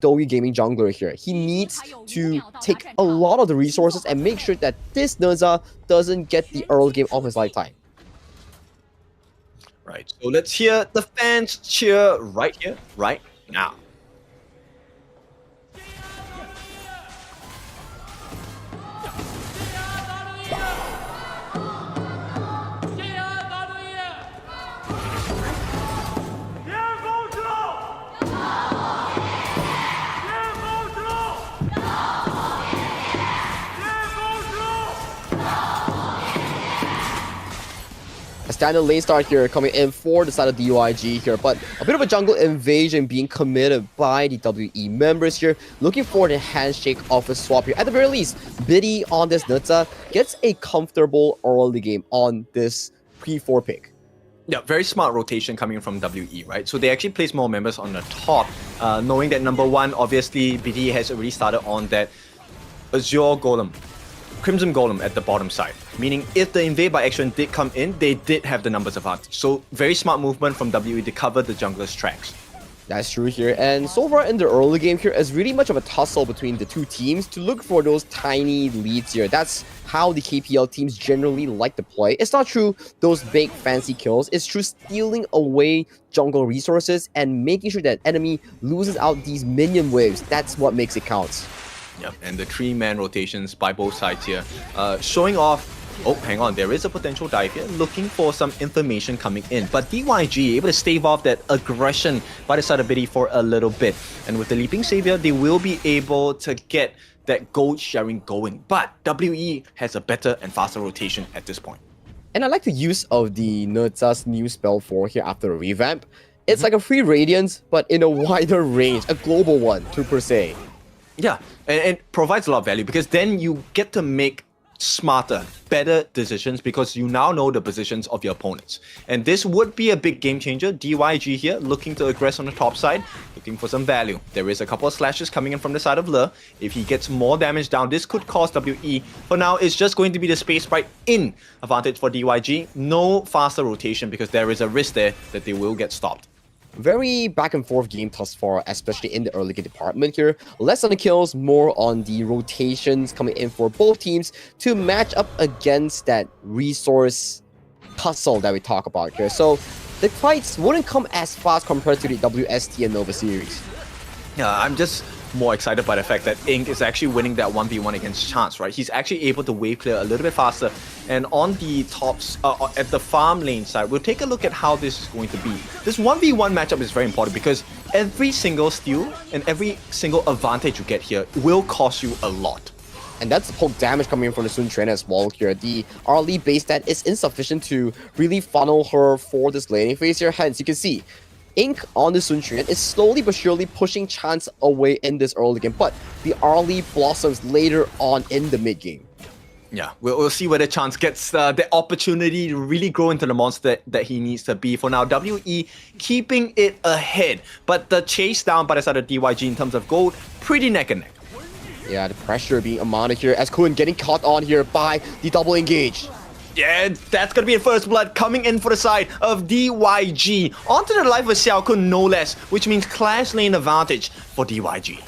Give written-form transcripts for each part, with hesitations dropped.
DYG Gaming jungler here. He needs to take a lot of the resources and make sure that this Nerza doesn't get the early game of his lifetime. Right, so let's hear the fans cheer right here, right now. A standard lane start here coming in for the side of DYG here, but a bit of a jungle invasion being committed by the WE members here, looking for the handshake of a swap here. At the very least, Biddy on this Nerza gets a comfortable early game on this pre-4 pick. Yeah, very smart rotation coming from WE, right? So they actually place more members on the top, knowing that number one, obviously, BD has already started on that Azure Golem, Crimson Golem at the bottom side. Meaning, if the invade by action did come in, they did have the numbers advantage. So, very smart movement from WE to cover the jungler's tracks. That's true here, and so far in the early game here, it's really much of a tussle between the two teams to look for those tiny leads here. That's how the KPL teams generally like to play. It's not true those big fancy kills, it's true stealing away jungle resources and making sure that enemy loses out these minion waves. That's what makes it count. Yep, and the 3-man rotations by both sides here, showing off. Oh, hang on, there is a potential dive here, looking for some information coming in. But DYG able to stave off that aggression by the side of Biddy for a little bit. And with the Leaping Savior, they will be able to get that gold sharing going. But WE has a better and faster rotation at this point. And I like the use of the Nerza's new spell 4 here after a revamp. It's like a free Radiance, but in a wider range, a global one, per se. Yeah, and it provides a lot of value because then you get to make smarter, better decisions because you now know the positions of your opponents. And this would be a big game changer. DYG here looking to aggress on the top side, looking for some value. There is a couple of slashes coming in from the side of Le. If he gets more damage down, this could cost WE. For now, it's just going to be the space right in advantage for DYG. No faster rotation because there is a risk there that they will get stopped. Very back and forth game thus far, especially in the early game department here. Less on the kills, more on the rotations coming in for both teams to match up against that resource tussle that we talk about here. So the fights wouldn't come as fast compared to the WST and Nova series. Yeah, I'm just more excited by the fact that Ink is actually winning that 1v1 against Chance, right? He's actually able to wave clear a little bit faster. And on the tops, at the farm lane side, we'll take a look at how this is going to be. This 1v1 matchup is very important because every single steal and every single advantage you get here will cost you a lot. And that's the poke damage coming in from the Sun Trainer as well here. The early base stat is insufficient to really funnel her for this laning phase here. Hence, you can see Ink on the Sun Trainer is slowly but surely pushing Chance away in this early game, but the early blossoms later on in the mid game. Yeah, we'll see whether Chance gets the opportunity to really grow into the monster that he needs to be. For now, WE keeping it ahead, but the chase down by the side of DYG in terms of gold, pretty neck and neck. Yeah, the pressure being mounted here as Kun getting caught on here by the double engage. Yeah, that's gonna be a first blood coming in for the side of DYG. Onto the life of Xiao Kun, no less, which means clash lane advantage for DYG.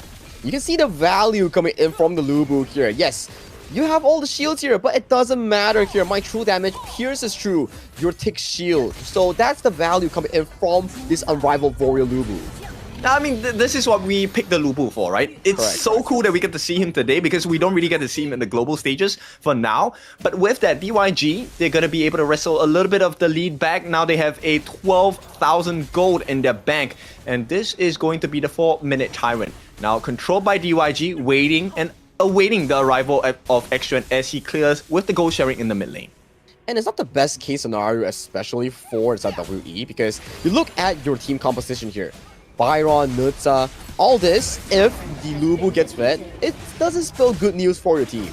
You can see the value coming in from the Lubu here. Yes, you have all the shields here, but it doesn't matter here. My true damage pierces through your tick shield. So that's the value coming in from this unrivaled warrior Lubu. I mean, this is what we picked the Lubu for, right? It's Correct. so cool that we get to see him today because we don't really get to see him in the global stages for now. But with that, DYG, they're going to be able to wrestle a little bit of the lead back. Now they have a 12,000 gold in their bank. And this is going to be the 4-minute Tyrant. Now controlled by DYG, waiting and awaiting the arrival of Extran as he clears with the gold sharing in the mid lane. And it's not the best case scenario, especially for WE, because you look at your team composition here. Byron, Nerza, all this, if the Lubu gets fed, it doesn't spell good news for your team.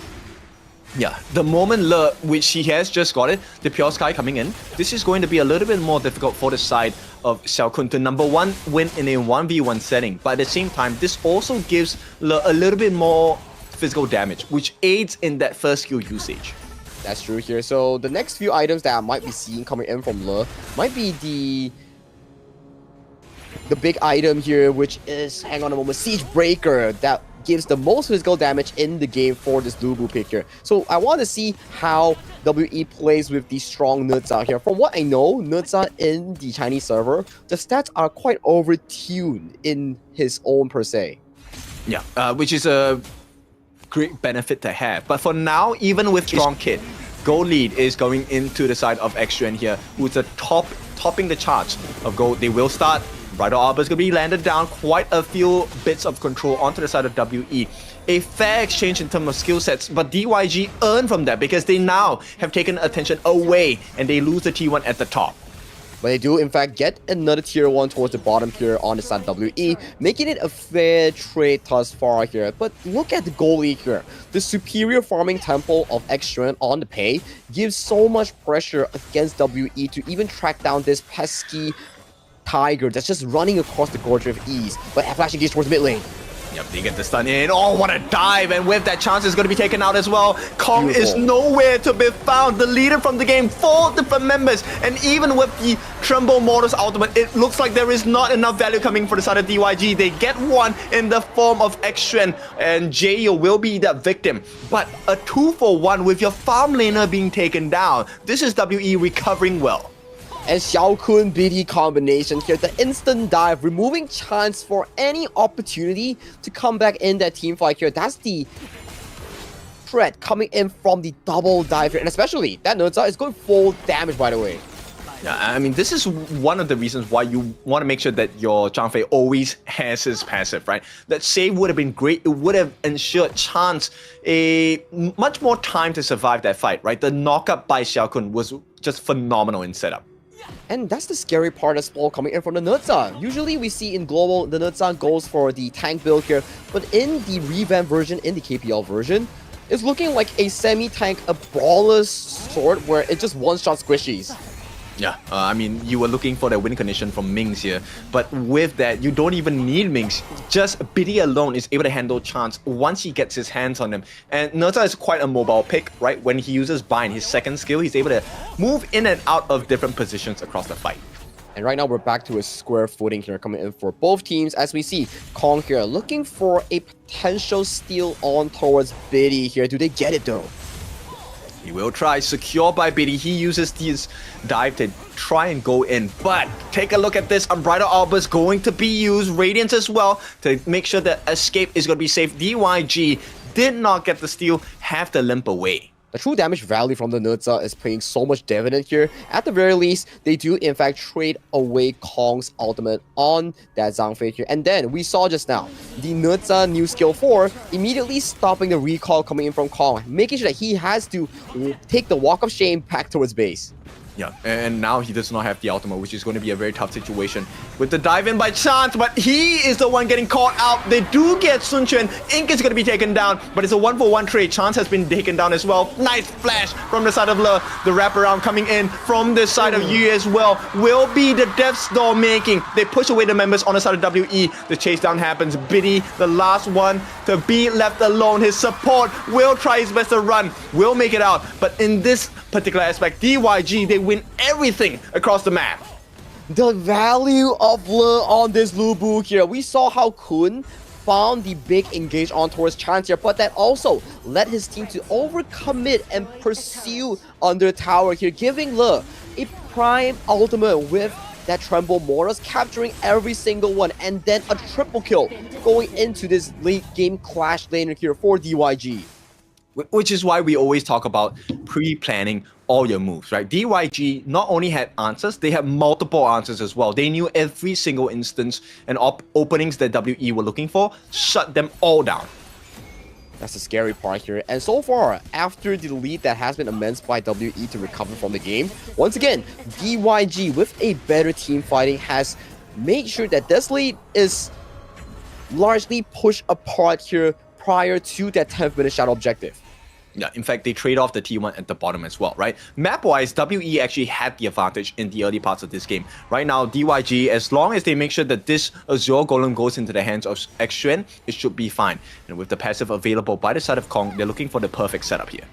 Yeah, the moment Le, which he has just got it, the Pure Sky coming in, this is going to be a little bit more difficult for the side of Xiao Kun to number one win in a 1v1 setting. But at the same time, this also gives Le a little bit more physical damage, which aids in that first skill usage. That's true here. So the next few items that I might be seeing coming in from Le might be the the big item here, which is, hang on a moment, Siege Breaker, that gives the most physical damage in the game for this Lubu pick here. So I want to see how WE plays with the strong Nutza here. From what I know, Nutza in the Chinese server, the stats are quite overtuned in his own per se. Yeah, which is a great benefit to have. But for now, even with strong kit, gold lead is going into the side of Xtran here, who's the topping the charts of gold. They will start. Bridal Arbor is going to be landed down, quite a few bits of control onto the side of WE. A fair exchange in terms of skill sets, but DYG earn from that because they now have taken attention away and they lose the T1 at the top. But they do, in fact, get another tier 1 towards the bottom here on the side of WE, making it a fair trade thus far here. But look at the goal lead here. The superior farming tempo of Xtran on the pay gives so much pressure against WE to even track down this pesky Tiger that's just running across the gorge with ease. But Flash engage towards mid lane. Yep, they get the stun in. Oh, what a dive! And with that, chance is going to be taken out as well. Kong Beautiful. is nowhere to be found. The leader from the game, 4 different members. And even with the Tremble Mortis ultimate, it looks like there is not enough value coming for the side of DYG. They get one in the form of Xtran, and Jayo will be that victim. But a 2-for-1 with your farm laner being taken down. This is WE recovering well. And Xiao Kun BD combination here, the instant dive, removing chance for any opportunity to come back in that team fight here. That's the threat coming in from the double dive here. And especially, that Nutza is going full damage, by the way. Yeah, I mean, this is one of the reasons why you want to make sure that your Zhang Fei always has his passive, right? That save would have been great. It would have ensured Chance a much more time to survive that fight, right? The knockup by Xiao Kun was just phenomenal in setup. And that's the scary part as well coming in from the Nutza. Usually we see in global, the Nutza goes for the tank build here, but in the revamped version, in the KPL version, it's looking like a semi-tank, a brawler's sword where it just one-shot squishies. Yeah, I mean, you were looking for the win condition from Mings here, but with that, you don't even need Mings. Just Biddy alone is able to handle Chance once he gets his hands on him. And Nutza is quite a mobile pick, right? When he uses Bind, his second skill, he's able to move in and out of different positions across the fight. And right now we're back to a square footing here coming in for both teams as we see Kong here looking for a potential steal on towards Biddy here. Do they get it though? He will try, secure by Biddy. He uses his dive to try and go in. But take a look at this. Unbridled Arbor is going to be used. Radiance as well to make sure that escape is going to be safe. DYG did not get the steal, have to limp away. The true damage value from the Nutza is paying so much dividend here. At the very least, they do in fact trade away Kong's ultimate on that Zhang Fei here. And then we saw just now, the Nutza new skill 4 immediately stopping the recall coming in from Kong, making sure that he has to take the walk of shame back towards base. Yeah, and now he does not have the ultimate, which is going to be a very tough situation with the dive in by Chance, but he is the one getting caught out. They do get Sun Quan. Ink is going to be taken down, but it's a 1-for-1 trade. Chance has been taken down as well. Nice flash from the side of Le. The wraparound coming in from the side of Yu as well will be the Death's Door making. They push away the members on the side of WE. The chase down happens. Biddy, the last one to be left alone. His support will try his best to run, will make it out, but in this particular aspect, DYG, they win everything across the map. The value of Le on this Lubu here. We saw how Kun found the big engage on towards Chance here, but that also led his team to overcommit and pursue under tower here, giving Le a prime ultimate with that Tremble Mortis, capturing every single one, and then a triple kill going into this late game clash laner here for DYG. Which is why we always talk about pre-planning all your moves, right? DYG not only had answers, they had multiple answers as well. They knew every single instance and openings that WE were looking for, shut them all down. That's the scary part here. And so far, after the lead that has been immense by WE to recover from the game, once again, DYG with a better team fighting has made sure that this lead is largely pushed apart here prior to that 10th minute shadow objective. Yeah, in fact, they trade off the T1 at the bottom as well, right? Map-wise, WE actually had the advantage in the early parts of this game. Right now, DYG, as long as they make sure that this Azure Golem goes into the hands of Xtran, it should be fine. And with the passive available by the side of Kong, they're looking for the perfect setup here.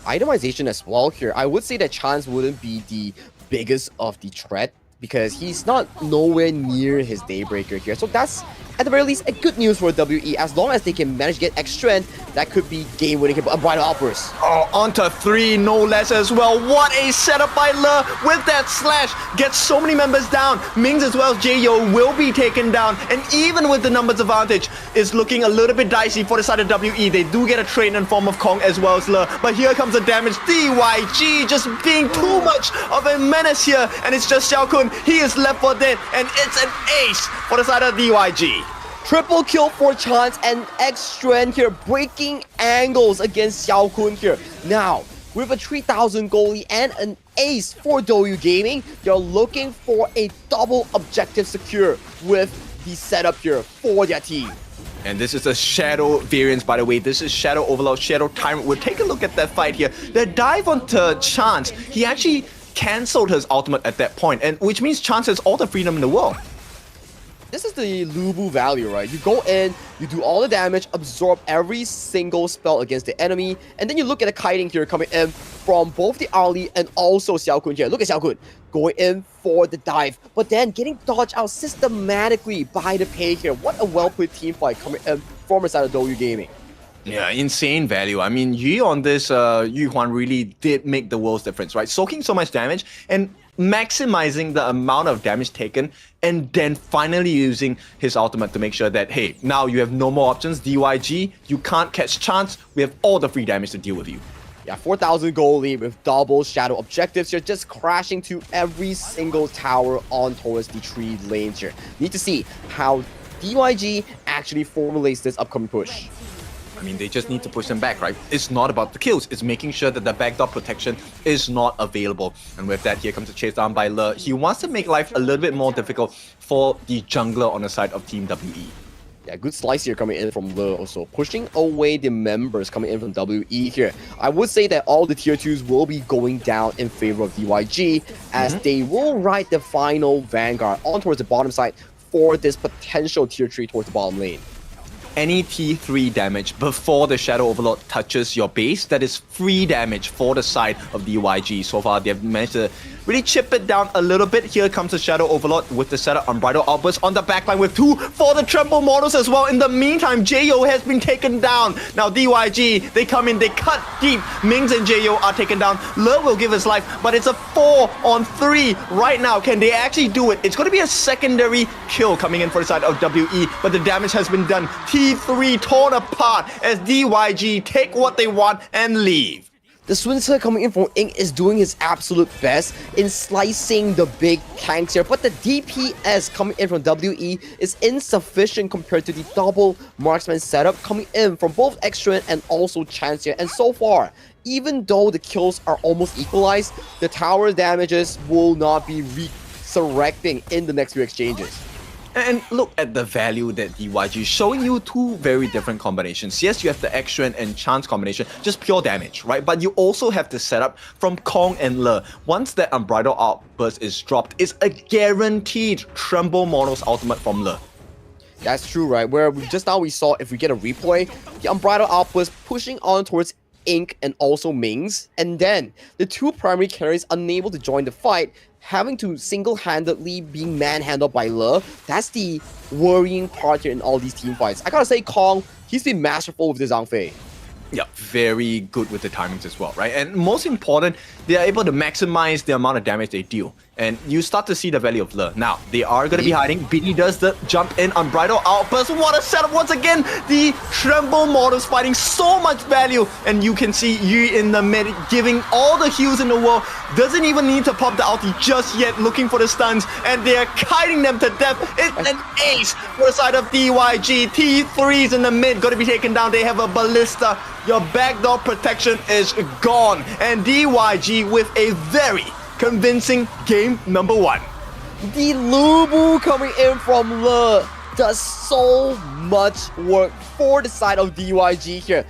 Itemization as well here. I would say that Chance wouldn't be the biggest of the threat because he's not nowhere near his Daybreaker here. So that's, at the very least, a good news for WE. As long as they can manage to get X strength, that could be game-winning. Unbridled Outburst. Oh, onto 3, no less as well. What a setup by Le with that slash. Gets so many members down. Mings as well as Jayo will be taken down. And even with the numbers advantage, it's looking a little bit dicey for the side of WE. They do get a trade in form of Kong as well as Le. But here comes the damage. DYG just being too much of a menace here. And it's just Xiao Kun. He is left for dead. And it's an ace for the side of DYG. Triple kill for Chance and X Strand here, breaking angles against Xiao Kun here. Now, with a 3,000 goalie and an ace for DouYu Gaming, they're looking for a double objective secure with the setup here for their team. And this is a Shadow variance, by the way. This is Shadow Overlord, Shadow Tyrant. We'll take a look at that fight here. The dive onto Chance, he actually cancelled his ultimate at that point, and which means Chance has all the freedom in the world. This is the Lubu value, right? You go in, you do all the damage, absorb every single spell against the enemy, and then you look at the kiting here coming in from both the Ali and also Xiao Kun here. Look at Xiao Kun going in for the dive, but then getting dodged out systematically by the Pei here. What a well-played team fight coming in from the side of DouYu Gaming. Yeah, insane value. I mean, Yi on this Yu Huan really did make the world's difference, right? Soaking so much damage and maximizing the amount of damage taken, and then finally using his ultimate to make sure that, hey, now you have no more options. DYG, you can't catch Chance. We have all the free damage to deal with you. Yeah, 4,000 goal lead with double shadow objectives here, just crashing to every single tower on towards the tree lanes here. Need to see how DYG actually formulates this upcoming push. I mean, they just need to push them back, right? It's not about the kills. It's making sure that the backdoor protection is not available. And with that, here comes a chase down by Le. He wants to make life a little bit more difficult for the jungler on the side of Team WE. Yeah, good slice here coming in from Le also. Pushing away the members coming in from WE here. I would say that all the tier 2s will be going down in favor of DYG as they will ride the final Vanguard on towards the bottom side for this potential tier 3 towards the bottom lane. Any T3 damage before the Shadow Overlord touches your base, that is free damage for the side of DYG. So far, they've managed to really chip it down a little bit. Here comes the Shadow Overlord with the setup Unbridled Outburst on the backline with 2 for the Tremble models as well. In the meantime, Jayo has been taken down. Now DYG, they come in, they cut deep. Mings and Jayo are taken down. Le will give his life, but it's a 4-on-3 right now. Can they actually do it? It's going to be a secondary kill coming in for the side of WE, but the damage has been done. T3 torn apart as DYG take what they want and leave. The Swincer coming in from Ink is doing his absolute best in slicing the big tanks here, but the DPS coming in from WE is insufficient compared to the double marksman setup coming in from both Extra and also Chance here. And so far, even though the kills are almost equalized, the tower damages will not be resurrecting in the next few exchanges. And look at the value that DYG is showing you 2 very different combinations. Yes, you have the Extra and Chance combination, just pure damage, right? But you also have the setup from Kong and Le. Once that Unbridled Outburst is dropped, it's a guaranteed Tremble Models ultimate from Le. That's true, right? Where just now we saw, if we get a replay, the Unbridled Outburst pushing on towards Ink and also Mings, and then the 2 primary carries unable to join the fight, having to single-handedly being manhandled by Le. That's the worrying part here in all these team fights. I gotta say, Kong, he's been masterful with the Zhang Fei. Yeah, very good with the timings as well, right? And most important, they are able to maximize the amount of damage they deal. And you start to see the value of Le. Now, they are going to be hiding. Biddy does the jump in, Unbridled Outburst. What a setup once again. The Tremble models fighting so much value. And you can see Yu in the mid giving all the heals in the world. Doesn't even need to pop the ulti just yet, looking for the stuns. And they're kiting them to death. It's an ace for the side of DYG. T3s in the mid, going to be taken down. They have a ballista. Your backdoor protection is gone. And DYG with a very convincing game number 1. The Lubu coming in from Le does so much work for the side of DYG here.